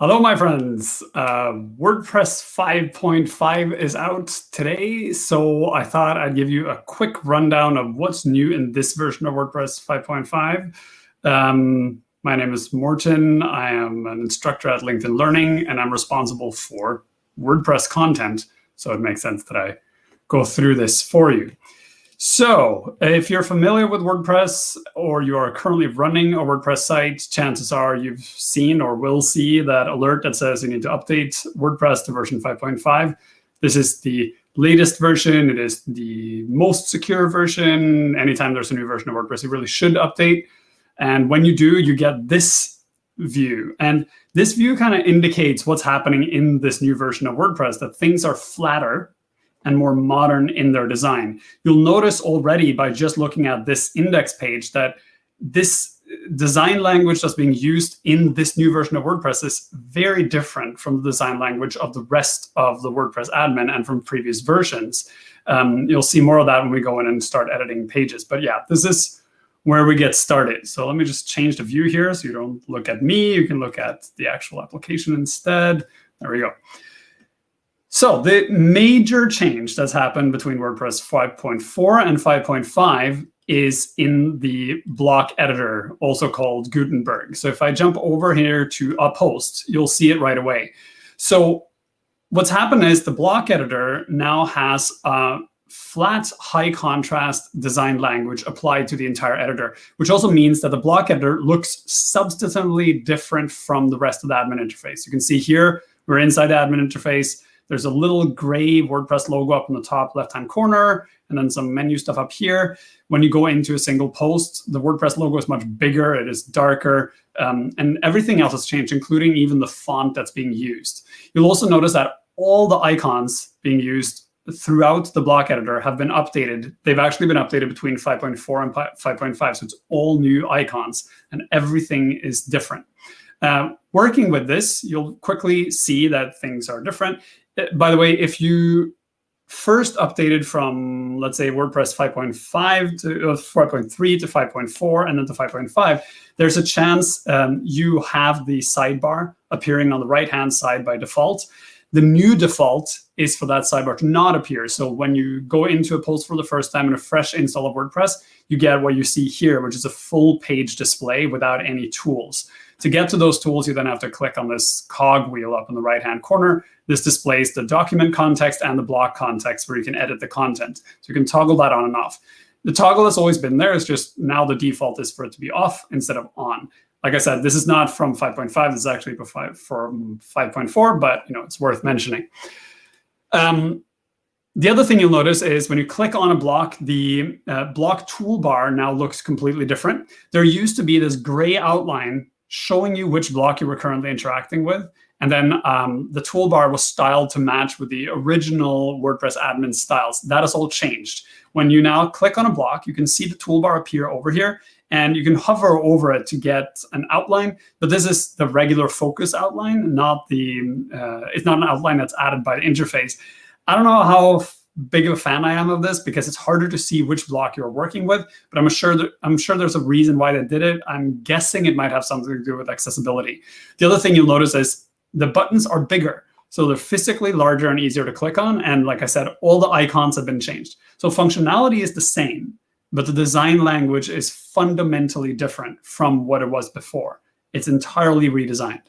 Hello, my friends. WordPress 5.5 is out today, so I thought I'd give you a quick rundown of what's new in this version of WordPress 5.5. My name is Morten. I am an instructor at LinkedIn Learning, and I'm responsible for WordPress content, so it makes sense that I go through this for you. So if you're familiar with WordPress or you are currently running a WordPress site, chances are you've seen or will see that alert that says you need to update WordPress to version 5.5. This is the latest version. It is the most secure version. Anytime there's a new version of WordPress, you really should update. And when you do, you get this view. And this view kind of indicates what's happening in this new version of WordPress, that things are flatter and more modern in their design. You'll notice already by just looking at this index page that this design language that's being used in this new version of WordPress is very different from the design language of the rest of the WordPress admin and from previous versions. You'll see more of that when we go in and start editing pages. But yeah, this is where we get started. So let me just change the view here so you don't look at me. You can look at the actual application instead. There we go. So the major change that's happened between WordPress 5.4 and 5.5 is in the block editor, also called Gutenberg. So if I jump over here to a post, you'll see it right away. So what's happened is the block editor now has a flat, high contrast design language applied to the entire editor, which also means that the block editor looks substantively different from the rest of the admin interface. You can see here, we're inside the admin interface. There's a little gray WordPress logo up in the top left-hand corner, and then some menu stuff up here. When you go into a single post, the WordPress logo is much bigger, it is darker, and everything else has changed, including even the font that's being used. You'll also notice that all the icons being used throughout the block editor have been updated. They've actually been updated between 5.4 and 5.5, so it's all new icons, and everything is different. Working with this, you'll quickly see that things are different. By the way, if you first updated from, let's say, WordPress 5.5 to 5.3 to 5.4 and then to 5.5, there's a chance you have the sidebar appearing on the right-hand side by default. The new default is for that sidebar to not appear. So when you go into a post for the first time in a fresh install of WordPress, you get what you see here, which is a full page display without any tools. To get to those tools, you then have to click on this cog wheel up in the right-hand corner. This displays the document context and the block context where you can edit the content. So you can toggle that on and off. The toggle has always been there. It's just now the default is for it to be off instead of on. Like I said, this is not from 5.5. This is actually from 5.4, but it's worth mentioning. The other thing you'll notice is when you click on a block, the block toolbar now looks completely different. There used to be this gray outline showing you which block you were currently interacting with. And then the toolbar was styled to match with the original WordPress admin styles. That has all changed. When you now click on a block, you can see the toolbar appear over here, and you can hover over it to get an outline. But this is the regular focus outline, not it's not an outline that's added by the interface. I don't know how big of a fan I am of this because it's harder to see which block you're working with, but I'm sure there's a reason why they did it. I'm guessing it might have something to do with accessibility. The other thing you'll notice is the buttons are bigger. So they're physically larger and easier to click on. And like I said, all the icons have been changed. So functionality is the same, but the design language is fundamentally different from what it was before. It's entirely redesigned.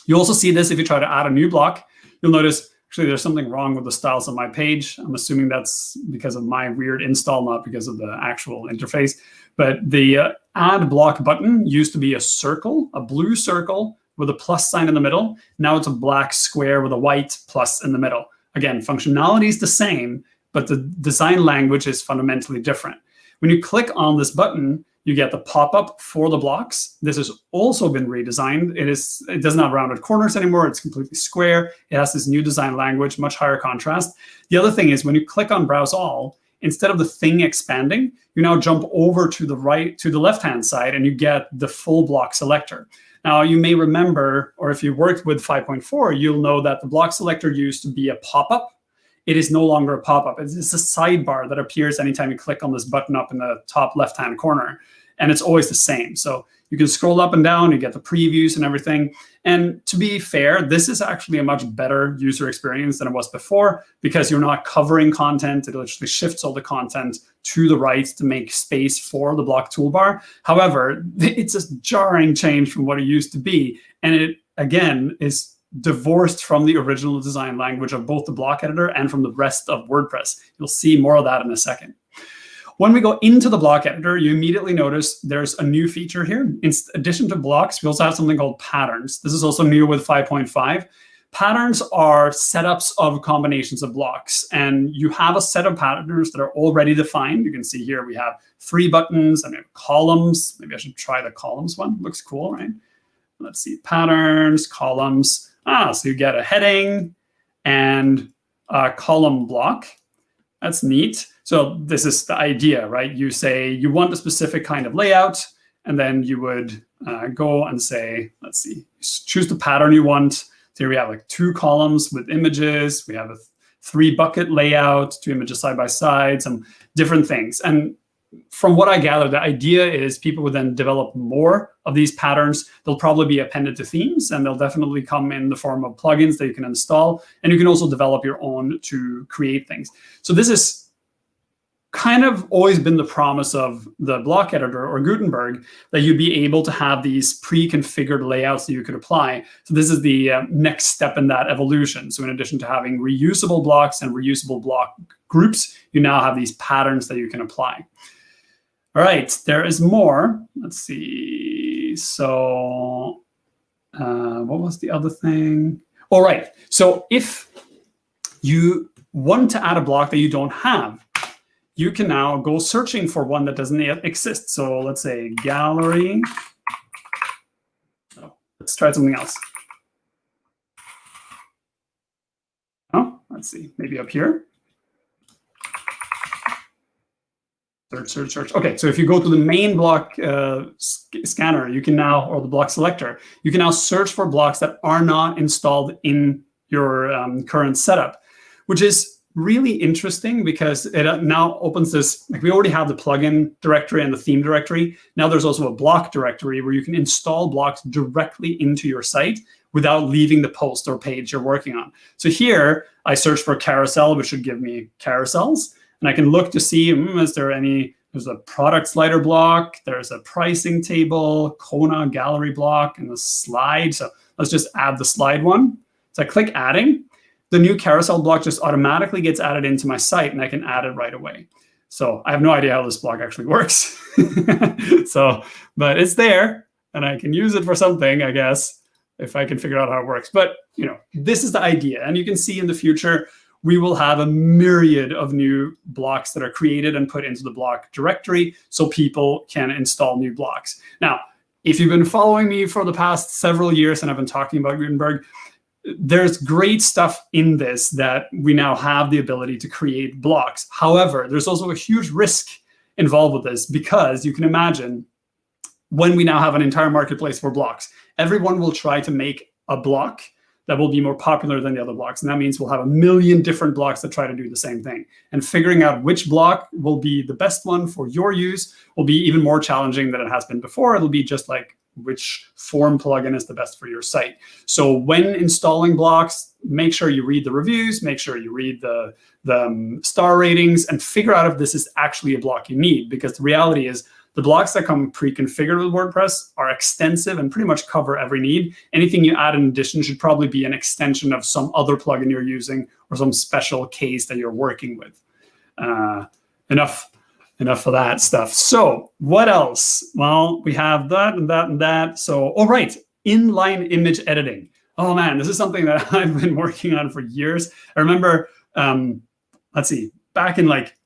You also see this if you try to add a new block. You'll notice actually there's something wrong with the styles on my page. I'm assuming that's because of my weird install, not because of the actual interface. But the add block button used to be a circle, a blue circle with a plus sign in the middle. Now it's a black square with a white plus in the middle. Again, functionality is the same, but the design language is fundamentally different. When you click on this button, you get the pop-up for the blocks. This has also been redesigned. It doesn't have rounded corners anymore. It's completely square. It has this new design language, much higher contrast. The other thing is when you click on Browse All, instead of the thing expanding, you now jump over to the left-hand side and you get the full block selector. Now, you may remember, or if you worked with 5.4, you'll know that the block selector used to be a pop-up. It is no longer a pop-up. It's a sidebar that appears anytime you click on this button up in the top left-hand corner. and it's always the same. So you can scroll up and down, you get the previews and everything. And to be fair, this is actually a much better user experience than it was before, because you're not covering content. It literally shifts all the content to the right to make space for the block toolbar. However, it's a jarring change from what it used to be. And it, again, is divorced from the original design language of both the block editor and from the rest of WordPress. You'll see more of that in a second. When we go into the block editor, you immediately notice there's a new feature here. In addition to blocks, we also have something called patterns. This is also new with 5.5. Patterns are setups of combinations of blocks, and you have a set of patterns that are already defined. You can see here we have 3 buttons and we have columns. Maybe I should try the columns one. Looks cool, right? Let's see, patterns, columns. So you get a heading and a column block. That's neat. So this is the idea, right? You say you want a specific kind of layout, and then you would go and say, let's see, choose the pattern you want. So here we have like 2 columns with images. We have a 3 bucket layout, 2 images side by side, some different things. And from what I gather, the idea is people would then develop more of these patterns. They'll probably be appended to themes, and they'll definitely come in the form of plugins that you can install. And you can also develop your own to create things. So this is kind of always been the promise of the block editor or Gutenberg, that you'd be able to have these pre-configured layouts that you could apply. So this is the next step in that evolution. So in addition to having reusable blocks and reusable block groups, you now have these patterns that you can apply. All right, there is more. Let's see. So what was the other thing? All right, so if you want to add a block that you don't have, you can now go searching for one that doesn't yet exist. So let's say gallery. Oh, let's try something else. Oh, let's see, maybe up here. Search, search, search. Okay, so if you go to the main block scanner, you can now, or the block selector, you can now search for blocks that are not installed in your current setup, which is really interesting because it now opens this, like we already have the plugin directory and the theme directory. Now there's also a block directory where you can install blocks directly into your site without leaving the post or page you're working on. So here I search for carousel, which should give me carousels. And I can look to see, is there any, there's a product slider block, there's a pricing table, Kona gallery block, and a slide. So let's just add the slide one. So I click adding. The new carousel block just automatically gets added into my site, and I can add it right away. So I have no idea how this block actually works. But it's there, and I can use it for something, I guess, if I can figure out how it works. But this is the idea, and you can see in the future we will have a myriad of new blocks that are created and put into the block directory, so people can install new blocks. Now, if you've been following me for the past several years, and I've been talking about Gutenberg, there's great stuff in this that we now have the ability to create blocks. However, there's also a huge risk involved with this, because you can imagine when we now have an entire marketplace for blocks, everyone will try to make a block that will be more popular than the other blocks. And that means we'll have a million different blocks that try to do the same thing. And figuring out which block will be the best one for your use will be even more challenging than it has been before. It'll be just like which form plugin is the best for your site. So when installing blocks, make sure you read the reviews, make sure you read the star ratings, and figure out if this is actually a block you need. Because the reality is the blocks that come pre-configured with WordPress are extensive and pretty much cover every need. Anything you add in addition should probably be an extension of some other plugin you're using or some special case that you're working with. Enough of that stuff. So what else? Well, we have that and that and that. So, all right, inline image editing. Oh man, this is something that I've been working on for years. I remember, let's see, back in like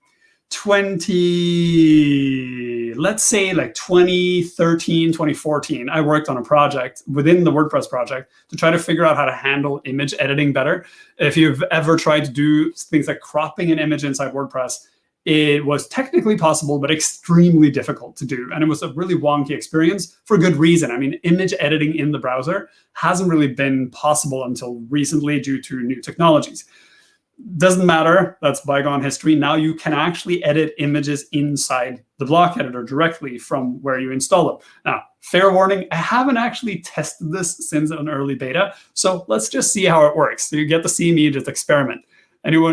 2013, 2014, I worked on a project within the WordPress project to try to figure out how to handle image editing better. If you've ever tried to do things like cropping an image inside WordPress, it was technically possible, but extremely difficult to do. And it was a really wonky experience for good reason. I mean, image editing in the browser hasn't really been possible until recently due to new technologies. doesn't matter. That's bygone history. Now you can actually edit images inside the block editor directly from where you install them. Now, fair warning, I haven't actually tested this since an early beta. So let's just see how it works. So you get to see me just experiment.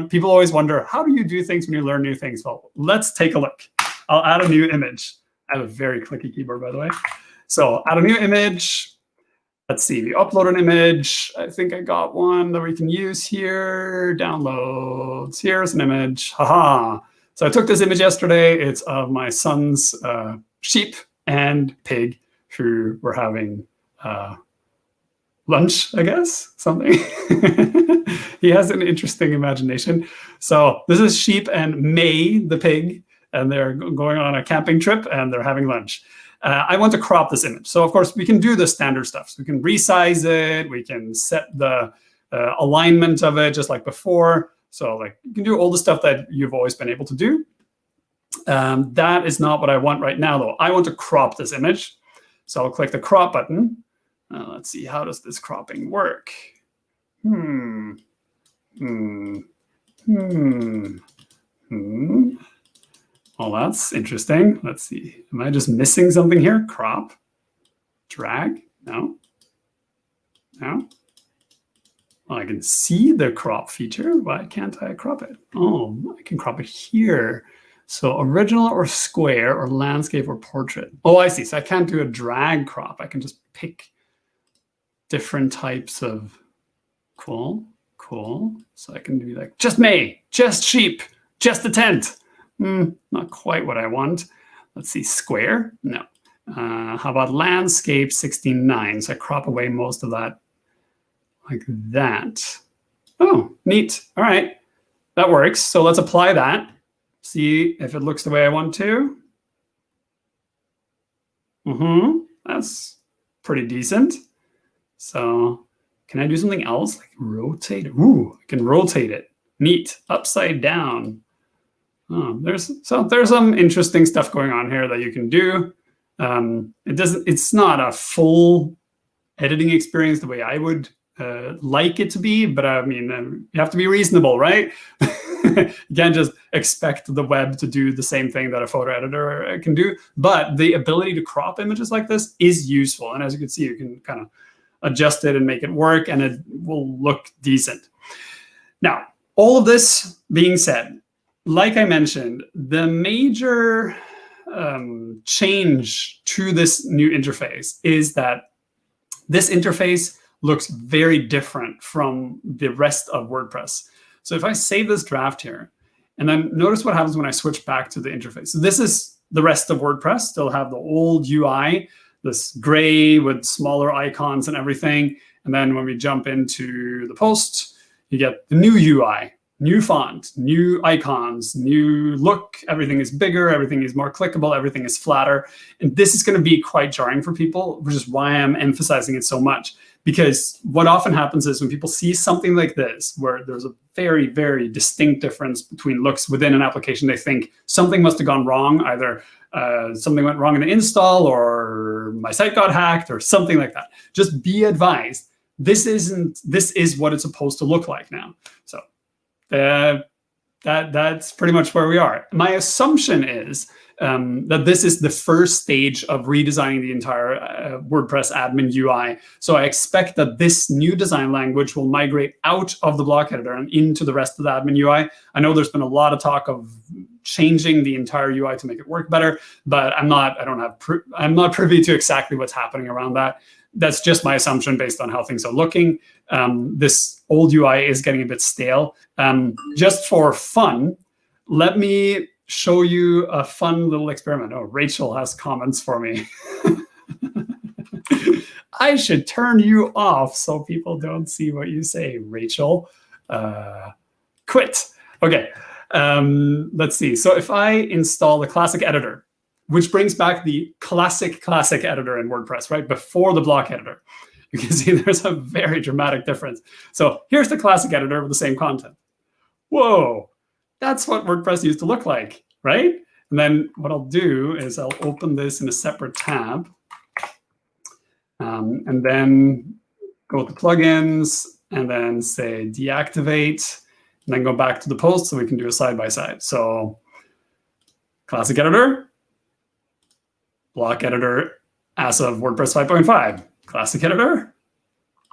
People always wonder, how do you do things when you learn new things? Well, let's take a look. I'll add a new image. I have a very clicky keyboard, by the way. So add a new image. Let's see, we upload an image. I think I got one that we can use here. Downloads, here's an image, haha. So I took this image yesterday. It's of my son's sheep and pig who were having lunch, I guess, something. He has an interesting imagination. So this is sheep and May, the pig, and they're going on a camping trip and they're having lunch. I want to crop this image. So of course we can do the standard stuff. So we can resize it. We can set the alignment of it just like before. So like you can do all the stuff that you've always been able to do. That is not what I want right now though. I want to crop this image. So I'll click the crop button. Let's see, how does this cropping work? Well, that's interesting. Let's see. Am I just missing something here? Crop, drag, no. Well, I can see the crop feature. Why can't I crop it? Oh, I can crop it here. So original or square or landscape or portrait. Oh, I see. So I can't do a drag crop. I can just pick different types of, cool. So I can do like just May, just sheep, just a tent. Not quite what I want. Let's see, square, no. How about landscape 16:9? So I crop away most of that like that. Oh, neat. All right, that works. So let's apply that. See if it looks the way I want to. That's pretty decent. So can I do something else? Like rotate it. Ooh, I can rotate it. Neat. Upside down. Oh, there's some interesting stuff going on here that you can do. It's not a full editing experience the way I would like it to be, but I mean, you have to be reasonable, right? You can't just expect the web to do the same thing that a photo editor can do. But the ability to crop images like this is useful. And as you can see, you can kind of adjust it and make it work, and it will look decent. Now, all of this being said, like I mentioned, the major change to this new interface is that this interface looks very different from the rest of WordPress. So if I save this draft here, and then notice what happens when I switch back to the interface. So this is the rest of WordPress, still have the old UI, this gray with smaller icons and everything. And then when we jump into the post, you get the new UI, new font, new icons, new look. Everything is bigger, everything is more clickable, everything is flatter. And this is going to be quite jarring for people, which is why I'm emphasizing it so much. Because what often happens is when people see something like this, where there's a very, very distinct difference between looks within an application, they think something must have gone wrong. Either something went wrong in the install, or my site got hacked, or something like that. Just be advised, this is what it's supposed to look like now. So that's pretty much where we are. My assumption is that this is the first stage of redesigning the entire WordPress admin UI. So I expect that this new design language will migrate out of the block editor and into the rest of the admin UI. I know there's been a lot of talk of changing the entire UI to make it work better, but I'm not privy to exactly what's happening around that. That's just my assumption based on how things are looking. This old UI is getting a bit stale. Just for fun, let me show you a fun little experiment. Oh, Rachel has comments for me. I should turn you off so people don't see what you say, Rachel. Quit. Okay, let's see. So if I install the classic editor, which brings back the classic editor in WordPress, right? Before the block editor, you can see there's a very dramatic difference. So here's the classic editor with the same content. Whoa. That's what WordPress used to look like, right? And then what I'll do is I'll open this in a separate tab, and then go to plugins, and then say deactivate, and then go back to the post so we can do a side-by-side. So classic editor, block editor as of WordPress 5.5, classic editor,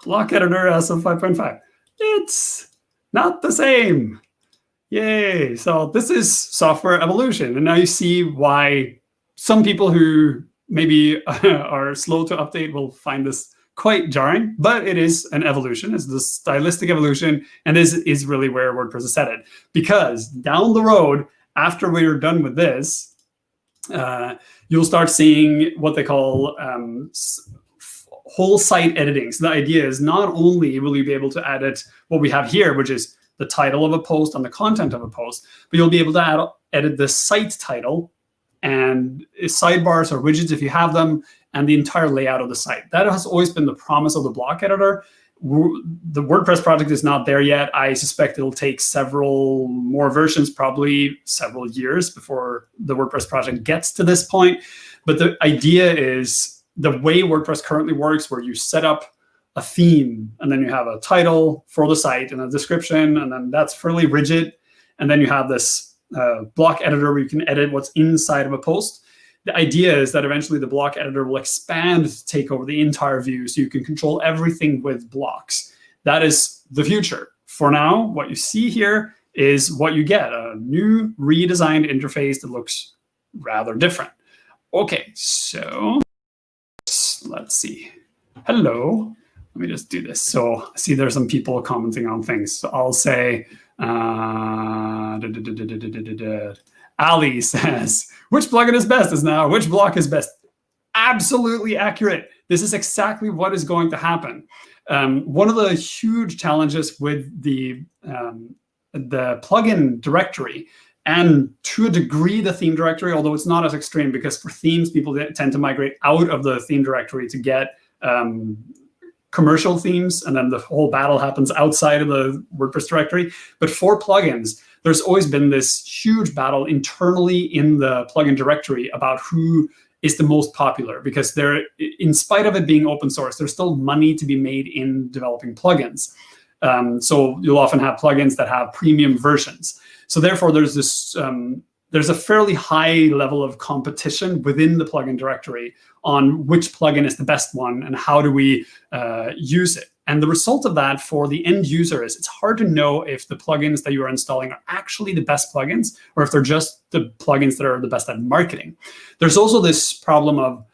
block editor as of 5.5. It's not the same. Yay. So this is software evolution. And now you see why some people who maybe are slow to update will find this quite jarring, but it is an evolution. It's the stylistic evolution. And this is really where WordPress is headed. Because down the road, after we're done with this, you'll start seeing what they call whole site editing. So the idea is not only will you be able to edit what we have here, which is the title of a post and the content of a post, but you'll be able to edit the site title and sidebars or widgets if you have them, and the entire layout of the site. That has always been the promise of the block editor. The WordPress project is not there yet. I suspect it'll take several more versions, probably several years before the WordPress project gets to this point. But the idea is the way WordPress currently works, where you set up a theme and then you have a title for the site and a description, and then that's fairly rigid. And then you have this block editor where you can edit what's inside of a post. The idea is that eventually the block editor will expand to take over the entire view, so you can control everything with blocks. That is the future. For now, what you see here is what you get, a new redesigned interface that looks rather different. Okay, so let's see. Hello. Let me just do this. So I see there's some people commenting on things. So I'll say, Ali says, which plugin is best is now, which block is best? Absolutely accurate. This is exactly what is going to happen. One of the huge challenges with the plugin directory, and to a degree the theme directory, although it's not as extreme, because for themes, people tend to migrate out of the theme directory to get commercial themes, and then the whole battle happens outside of the WordPress directory. But for plugins, there's always been this huge battle internally in the plugin directory about who is the most popular, because there, in spite of it being open source, there's still money to be made in developing plugins. So you'll often have plugins that have premium versions. So therefore, there's this there's a fairly high level of competition within the plugin directory on which plugin is the best one and how do we use it. And the result of that for the end user is it's hard to know if the plugins that you are installing are actually the best plugins, or if they're just the plugins that are the best at marketing. There's also this problem of,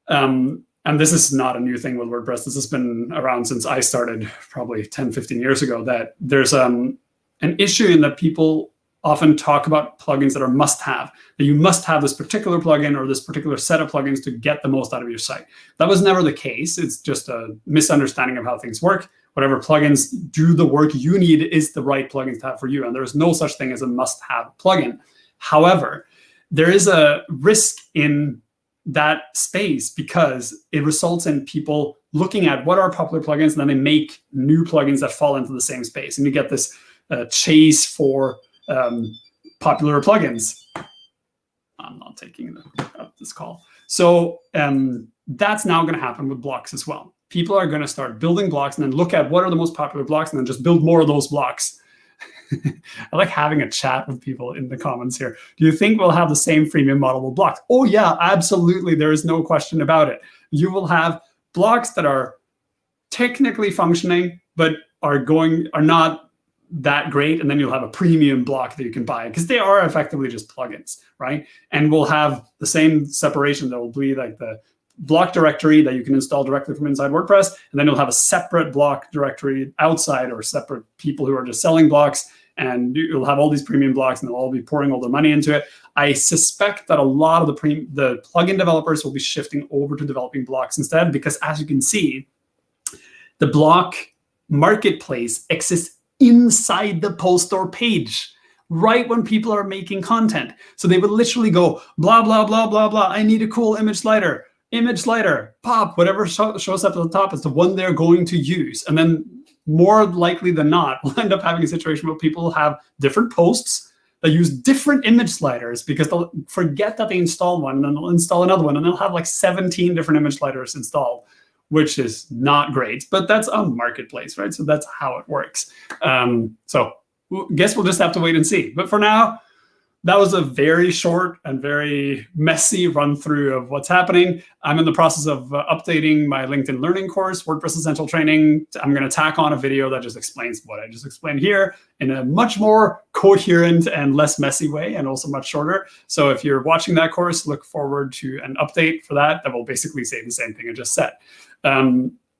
and this is not a new thing with WordPress, this has been around since I started probably 10, 15 years ago, that there's an issue in that people often talk about plugins that are must-have, that you must have this particular plugin or this particular set of plugins to get the most out of your site. That was never the case. It's just a misunderstanding of how things work. Whatever plugins do the work you need is the right plugins to have for you, and there is no such thing as a must-have plugin. However, there is a risk in that space because it results in people looking at what are popular plugins, and then they make new plugins that fall into the same space, and you get this chase for popular plugins. I'm not taking this call. So that's now going to happen with blocks as well. People are going to start building blocks and then look at what are the most popular blocks and then just build more of those blocks. I like having a chat with people in the comments here. Do you think we'll have the same freemium model with blocks? Oh yeah, absolutely. There is no question about it. You will have blocks that are technically functioning, but are not that great, and then you'll have a premium block that you can buy because they are effectively just plugins, right? And we'll have the same separation. There will be like the block directory that you can install directly from inside WordPress, and then you'll have a separate block directory outside, or separate people who are just selling blocks, and you'll have all these premium blocks, and they'll all be pouring all their money into it. I suspect that a lot of the plugin developers will be shifting over to developing blocks instead, because as you can see, the block marketplace exists inside the post or page, right when people are making content. So they would literally go, blah, blah, blah, blah, blah. I need a cool image slider, pop, whatever shows up at the top is the one they're going to use. And then more likely than not, we'll end up having a situation where people have different posts that use different image sliders because they'll forget that they installed one, and then they'll install another one, and they'll have like 17 different image sliders installed, which is not great, but that's a marketplace, right? So that's how it works. So guess we'll just have to wait and see. But for now, that was a very short and very messy run through of what's happening. I'm in the process of updating my LinkedIn Learning course, WordPress Essential Training. I'm going to tack on a video that just explains what I just explained here in a much more coherent and less messy way, and also much shorter. So if you're watching that course, look forward to an update for that will basically say the same thing I just said.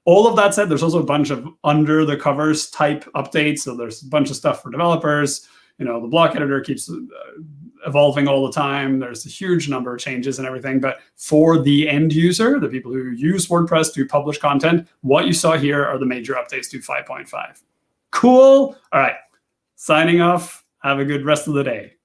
All of that said, there's also a bunch of under the covers type updates. So there's a bunch of stuff for developers. The block editor keeps evolving all the time. There's a huge number of changes and everything. But for the end user, the people who use WordPress to publish content, what you saw here are the major updates to 5.5. Cool. All right. Signing off. Have a good rest of the day.